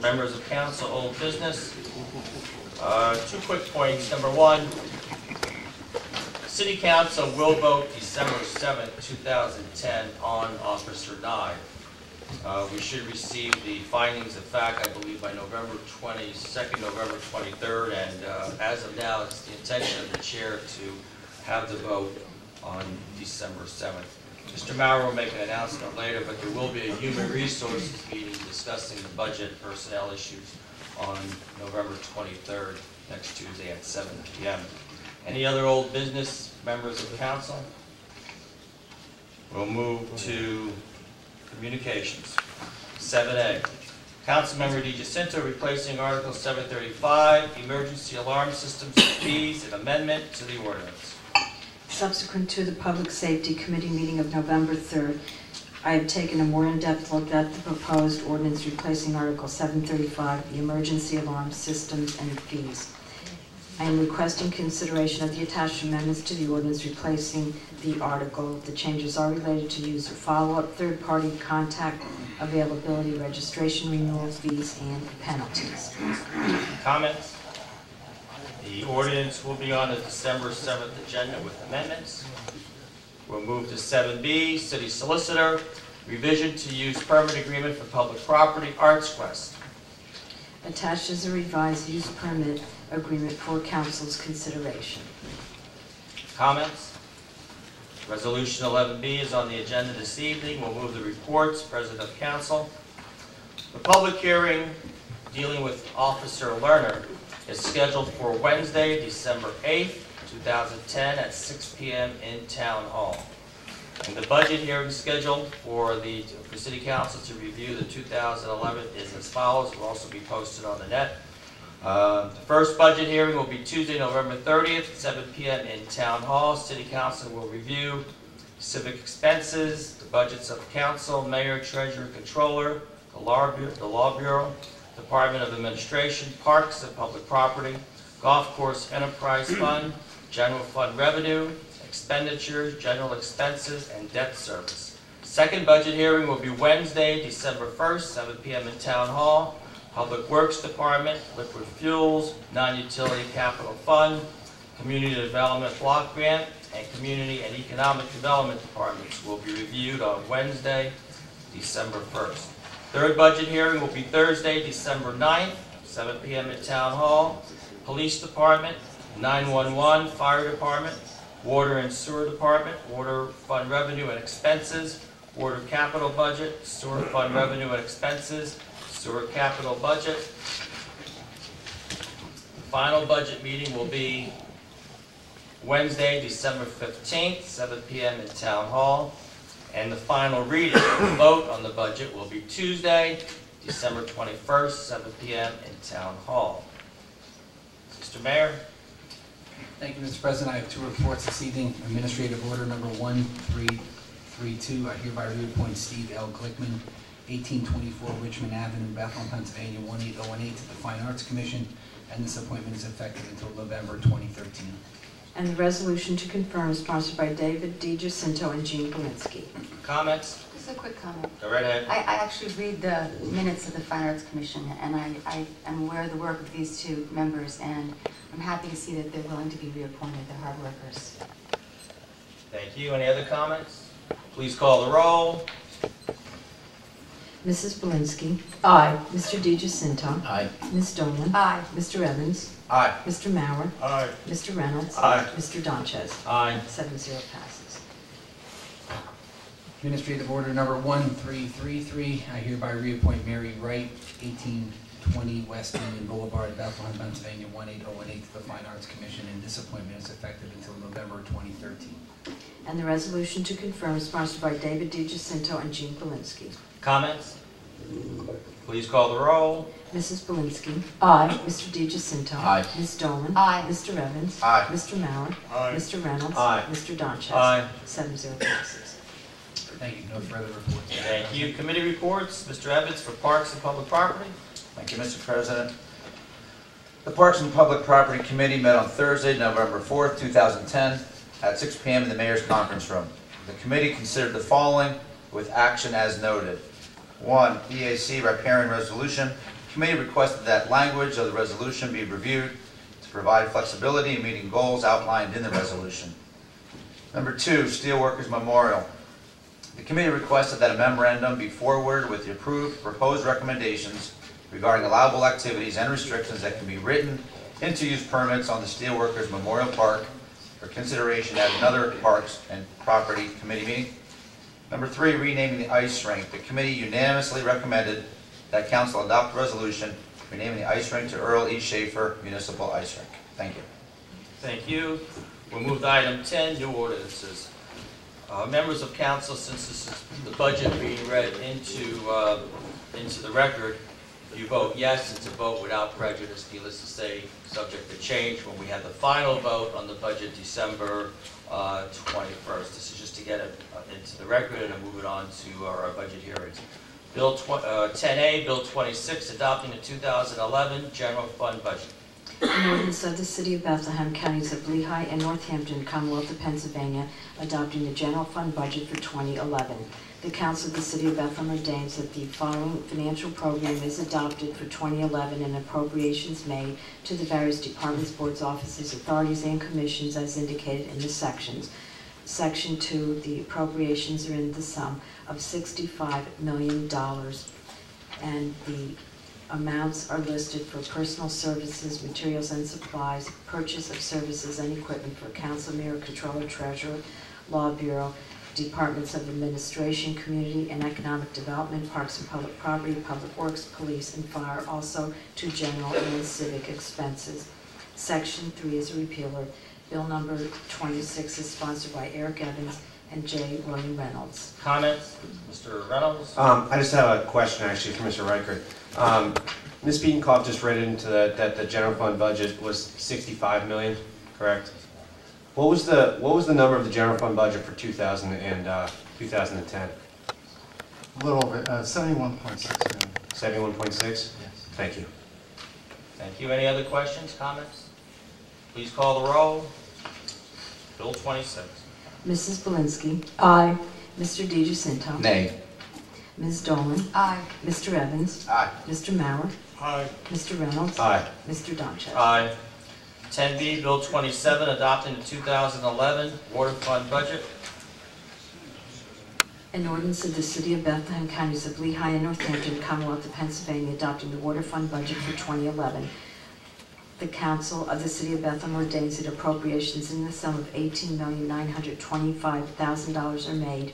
Members of council, old business. 2 quick points. Number one, City Council will vote December 7th, 2010 on Officer Nye. We should receive the findings of fact, I believe, by November 22nd, November 23rd, and as of now, it's the intention of the chair to have the vote on December 7th. Mr. Maurer will make an announcement later, but there will be a human resources meeting discussing the budget personnel issues on November 23rd, next Tuesday at 7 p.m. Any other old business, members of the council? We'll move to communications. 7A. Councilmember DiGiacinto replacing Article 735, Emergency Alarm Systems and Fees, an amendment to the ordinance. Subsequent to the Public Safety Committee meeting of November 3rd, I have taken a more in-depth look at the proposed ordinance replacing Article 735, the Emergency Alarm Systems and Fees. I am requesting consideration of the attached amendments to the ordinance replacing the article. The changes are related to user follow-up, third-party contact, availability, registration renewal fees, and penalties. Comments? The ordinance will be on the December 7th agenda with amendments. We'll move to 7B, City Solicitor, revision to use permit agreement for public property, Arts Quest. Attached is a revised use permit agreement for council's consideration. Comments? Resolution 11B is on the agenda this evening. We'll move the reports. President of Council. The public hearing dealing with Officer Lerner is scheduled for Wednesday, December 8th, 2010 at 6 p.m. in Town Hall. And the budget hearing scheduled for City Council to review the 2011 is as follows. It will also be posted on the net. The first budget hearing will be Tuesday, November 30th, 7 p.m. in Town Hall. City Council will review civic expenses, the budgets of council, mayor, treasurer, controller, the law bureau, Department of Administration, Parks and Public Property, Golf Course Enterprise Fund, General Fund Revenue, Expenditures, General Expenses, and Debt Service. Second budget hearing will be Wednesday, December 1st, 7 p.m. in Town Hall. Public Works Department, Liquid Fuels, Non-Utility Capital Fund, Community Development Block Grant, and Community and Economic Development Departments will be reviewed on Wednesday, December 1st. Third budget hearing will be Thursday, December 9th, 7 p.m. at Town Hall. Police Department, 911, Fire Department, Water and Sewer Department, Water Fund Revenue and Expenses, Water Capital Budget, Sewer Fund Revenue and Expenses, Sewer Capital Budget. The final budget meeting will be Wednesday, December 15th, 7 p.m. in Town Hall. And the final reading, the vote on the budget will be Tuesday, December 21st, 7 p.m. in Town Hall. Mr. Mayor. Thank you, Mr. President. I have 2 reports this evening. Administrative Order Number 1332. I hereby reappoint Steve L. Glickman, 1824 Richmond Avenue, Bethlehem, Pennsylvania, 18018 to the Fine Arts Commission, and this appointment is effective until November 2013. And the resolution to confirm is sponsored by David DiGiacinto and Jean Polinsky. Comments? Just a quick comment. Go right ahead. I actually read the minutes of the Fine Arts Commission, and I am aware of the work of these 2 members, and I'm happy to see that they're willing to be reappointed. They're hard workers. Thank you. Any other comments? Please call the roll. Mrs. Polinsky. Aye. Mr. DiGiacinto. Aye. Ms. Dolan. Aye. Mr. Evans. Aye. Mr. Maurer. Aye. Mr. Reynolds. Aye. Mr. Donchez. Aye. 7-0 passes. Administrative Order Number 1333. I hereby reappoint Mary Wright, 1820 West Union Boulevard, Bethlehem, Pennsylvania, 18018 to the Fine Arts Commission, and this appointment is effective until November 2013. And the resolution to confirm is sponsored by David DiGiacinto and Jean Polinsky. Comments? Please call the roll. Mrs. Polinsky. Aye. Mr. DiGiacinto. Aye. Ms. Dolan. Aye. Mr. Evans. Aye. Mr. Maurer. Aye. Mr. Reynolds. Aye. Mr. Donchez. Aye. 7-0 passes. Thank you. No further reports. Thank you. Committee reports. Mr. Evans for Parks and Public Property. Thank you, Mr. President. The Parks and Public Property Committee met on Thursday, November 4th, 2010 at 6 p.m. in the Mayor's Conference Room. The committee considered the following with action as noted. 1. EAC riparian resolution committee requested that language of the resolution be reviewed to provide flexibility in meeting goals outlined in the resolution. Number 2, Steelworkers Memorial. The committee requested that a memorandum be forwarded with the approved proposed recommendations regarding allowable activities and restrictions that can be written into use permits on the Steelworkers Memorial Park for consideration at another Parks and Property Committee meeting. Number 3, renaming the ice rink. The committee unanimously recommended that council adopt a resolution renaming the ice rink to Earl E. Schaefer Municipal Ice Rink. Thank you. Thank you. We'll move to item 10, new ordinances. Members of council, since this is the budget being read into the record, if you vote yes, it's a vote without prejudice, needless to say, subject to change when we have the final vote on the budget December 21st. This is just to get it into the record and move it on to our budget hearings. Bill 10A, Bill 26, adopting the 2011 general fund budget. An ordinance of the City of Bethlehem, Counties of Lehigh and Northampton, Commonwealth of Pennsylvania, adopting the general fund budget for 2011. The Council of the City of Bethlehem ordains that the following financial program is adopted for 2011 and appropriations made to the various departments, boards, offices, authorities, and commissions as indicated in the sections. Section 2, the appropriations are in the sum of $65 million, and the amounts are listed for personal services, materials and supplies, purchase of services and equipment for council, mayor, controller, treasurer, law bureau, departments of administration, community and economic development, parks and public property, public works, police, and fire, also to general and civic expenses. Section 3 is a repealer. Bill number 26 is sponsored by Eric Evans and J. William Reynolds. Comments? Mr. Reynolds? I just have a question actually for Mr. Reichert. Ms. Biedenkopf just read into that the general fund budget was $65 million, correct? What was the number of the general fund budget for 2000 and 2010? A little over 71.6 million. 71.6? Yes. Thank you. Thank you. Any other questions, comments? Please call the roll. Bill 26. Mrs. Belinsky. Aye. Mr. DiGiacinto. Nay. Ms. Dolan. Aye. Mr. Evans. Aye. Mr. Mauer. Aye. Mr. Reynolds. Aye. Mr. Donchev. Aye. 10B, Bill 27, adopting the 2011 water fund budget. An ordinance of the City of Bethlehem, Counties of Lehigh and Northampton, Commonwealth of Pennsylvania, adopting the water fund budget for 2011. The Council of the City of Bethlehem ordains that appropriations in the sum of $18,925,000 are made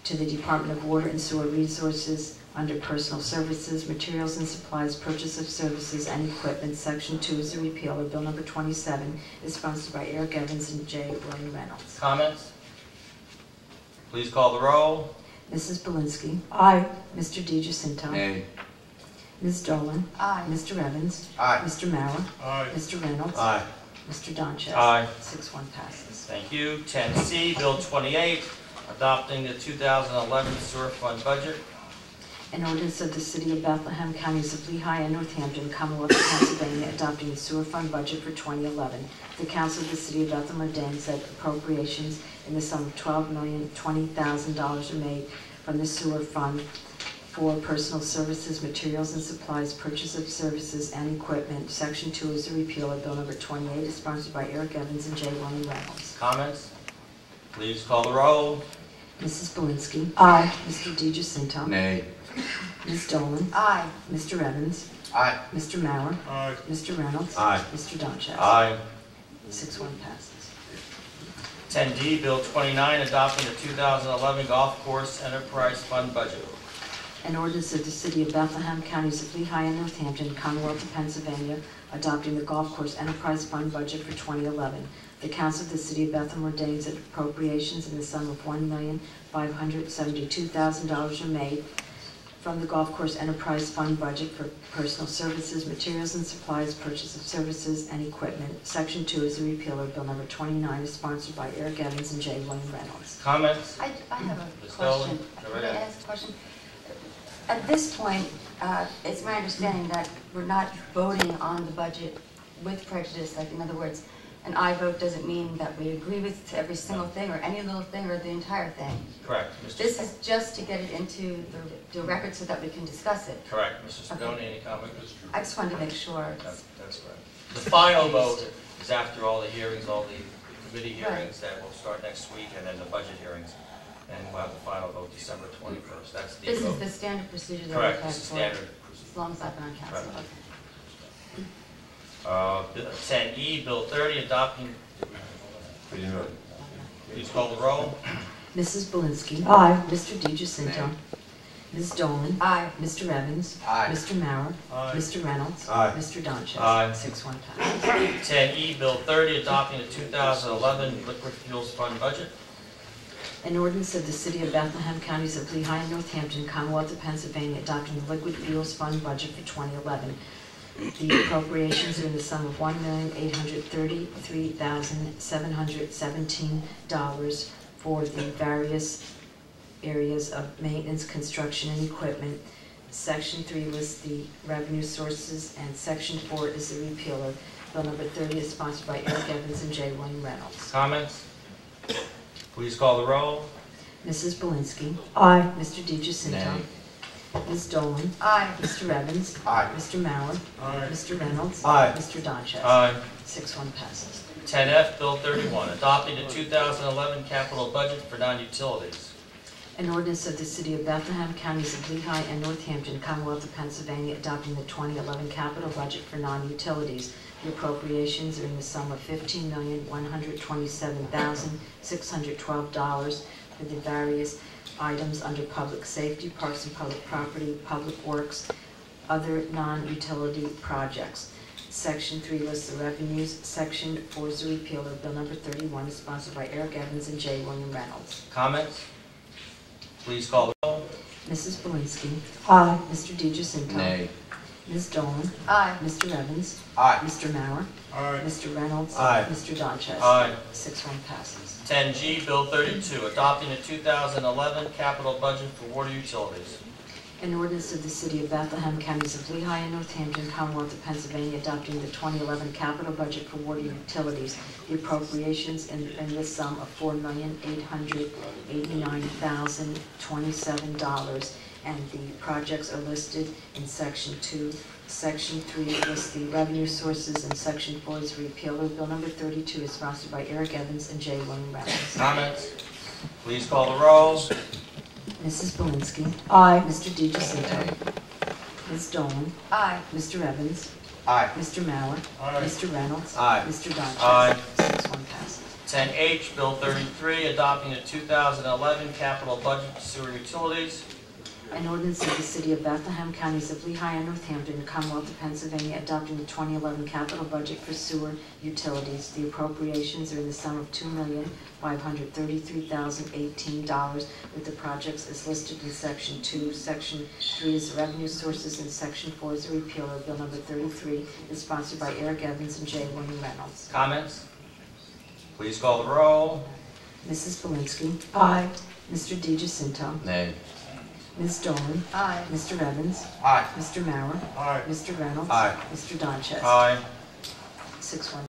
to the Department of Water and Sewer Resources under Personal Services, Materials and Supplies, Purchase of Services and Equipment. Section 2 is a repeal of Bill number 27, is sponsored by Eric Evans and J. William Reynolds. Comments? Please call the roll. Mrs. Belinsky. Aye. Mr. DiGiacinto. Nay. Ms. Dolan. Aye. Mr. Evans. Aye. Mr. Mauer. Aye. Mr. Reynolds. Aye. Mr. Donchev. Aye. 6-1 passes. Thank you. 10C, Bill 28, adopting the 2011 sewer fund budget. An ordinance of the City of Bethlehem, Counties of Lehigh and Northampton, Commonwealth of Pennsylvania, adopting the sewer fund budget for 2011. The Council of the City of Bethlehem ordains that appropriations in the sum of $12,020,000 are made from the sewer fund for personal services, materials and supplies, purchase of services and equipment. Section 2 is a repeal of Bill number 28, is sponsored by Eric Evans and J. William Reynolds. Comments? Please call the roll. Mrs. Belinsky. Aye. Mr. DiGiacinto. Nay. Ms. Dolan. Aye. Mr. Evans. Aye. Mr. Mauer. Aye. Mr. Reynolds. Aye. Mr. Donchev. Aye. 6-1 passes. 10D, Bill 29, adopting the 2011 golf course enterprise fund budget. An ordinance of the City of Bethlehem, Counties of Lehigh and Northampton, Commonwealth of Pennsylvania, adopting the golf course enterprise fund budget for 2011. The Council of the City of Bethlehem ordains that appropriations in the sum of $1,572,000 are made from the golf course enterprise fund budget for personal services, materials and supplies, purchase of services and equipment. Section 2 is a repeal of Bill number 29, is sponsored by Eric Evans and J. William Reynolds. Comments? I have a Ms. question. Dolan, go right May I ahead. ask a question? At this point, it's my understanding that we're not voting on the budget with prejudice. Like, in other words, an aye vote doesn't mean that we agree with every single thing or any little thing or the entire thing. Correct. Mr. This is just to get it into the record so that we can discuss it. Correct. Mr. Spadoni, any comment? I just wanted to make sure. That's correct. The final vote is after all the hearings, all the committee hearings that will start next week, and then the budget hearings. And we'll have the final vote December 21st. That's the This vote. is the standard procedure that Correct. we've had This is for standard. as long as I've been on council. Bill 10E, Bill 30, adopting. Please call the roll. Mrs. Belinsky. Aye. Mr. DiGiacinto. Ms. Dolan. Aye. Mr. Evans. Aye. Mr. Mauer. Aye. Mr. Reynolds. Aye. Mr. Donches. Aye. 6-1 passes. 10E, Bill 30, adopting the 2011 Liquid Fuels Fund budget. An ordinance of the City of Bethlehem, Counties of Lehigh and Northampton, Commonwealth of Pennsylvania, adopting the Liquid Fuels Fund budget for 2011. The appropriations are in the sum of $1,833,717 for the various areas of maintenance, construction, and equipment. Section 3 lists the revenue sources, and Section 4 is the repealer. Bill number 30 is sponsored by Eric Evans and J. William Reynolds. Comments? Please call the roll. Mrs. Belinsky. Aye. Mr. DiGiacinto. Nay. Ms. Dolan. Aye. Mr. Evans. Aye. Mr. Mauer. Aye. Mr. Reynolds. Aye. Mr. Donches. Aye. 6-1 passes. 10F, Bill 31, adopting the 2011 capital budget for non-utilities. An ordinance of the City of Bethlehem, Counties of Lehigh and Northampton, Commonwealth of Pennsylvania, adopting the 2011 capital budget for non-utilities. The appropriations are in the sum of $15,127,612 for the various items under public safety, parks and public property, public works, other non-utility projects. Section 3 lists the revenues. Section 4 is the repealer. Bill number 31 is sponsored by Eric Evans and J. William Reynolds. Comments? Please call the roll. Mrs. Belinsky. Aye. Mr. DiGiacinto. Nay. Ms. Dolan. Aye. Mr. Evans. Aye. Mr. Mauer. Aye. Mr. Reynolds. Aye. Mr. Donches. Aye. 6-1 passes. 10G, Bill 32, adopting the 2011 capital budget for water utilities. An ordinance of the City of Bethlehem, Counties of Lehigh and Northampton, Commonwealth of Pennsylvania, adopting the 2011 capital budget for water utilities. The appropriations in the sum of $4,889,027, and the projects are listed in Section 2. Section 3 lists the revenue sources, and Section 4 is repealer. Bill number 32 is sponsored by Eric Evans and J. William Reynolds. Comments? Please call the roll. Mrs. Belinsky. Aye. Mr. DiGiacinto. Ms. Dolan. Aye. Mr. Evans. Aye. Mr. Mauer. Aye. Mr. Reynolds. Aye. Mr. Donches. Aye. 6-1 passes. 10H, Bill 33, adopting the 2011 capital budget for sewer utilities. An ordinance of the City of Bethlehem, Counties of Lehigh and Northampton, Commonwealth of Pennsylvania, adopting the 2011 capital budget for sewer utilities. The appropriations are in the sum of $2,533,018, with the projects as listed in Section 2. Section 3 is the revenue sources, and Section 4 is the repealer. Bill number 33 is sponsored by Eric Evans and J. William Reynolds. Comments? Please call the roll. Mrs. Belinsky. Aye. Mr. DiGiacinto. Nay. Ms. Dolan. Aye. Mr. Evans. Aye. Mr. Mauer. Aye. Mr. Reynolds. Aye. Mr. Donches. Aye. 6-1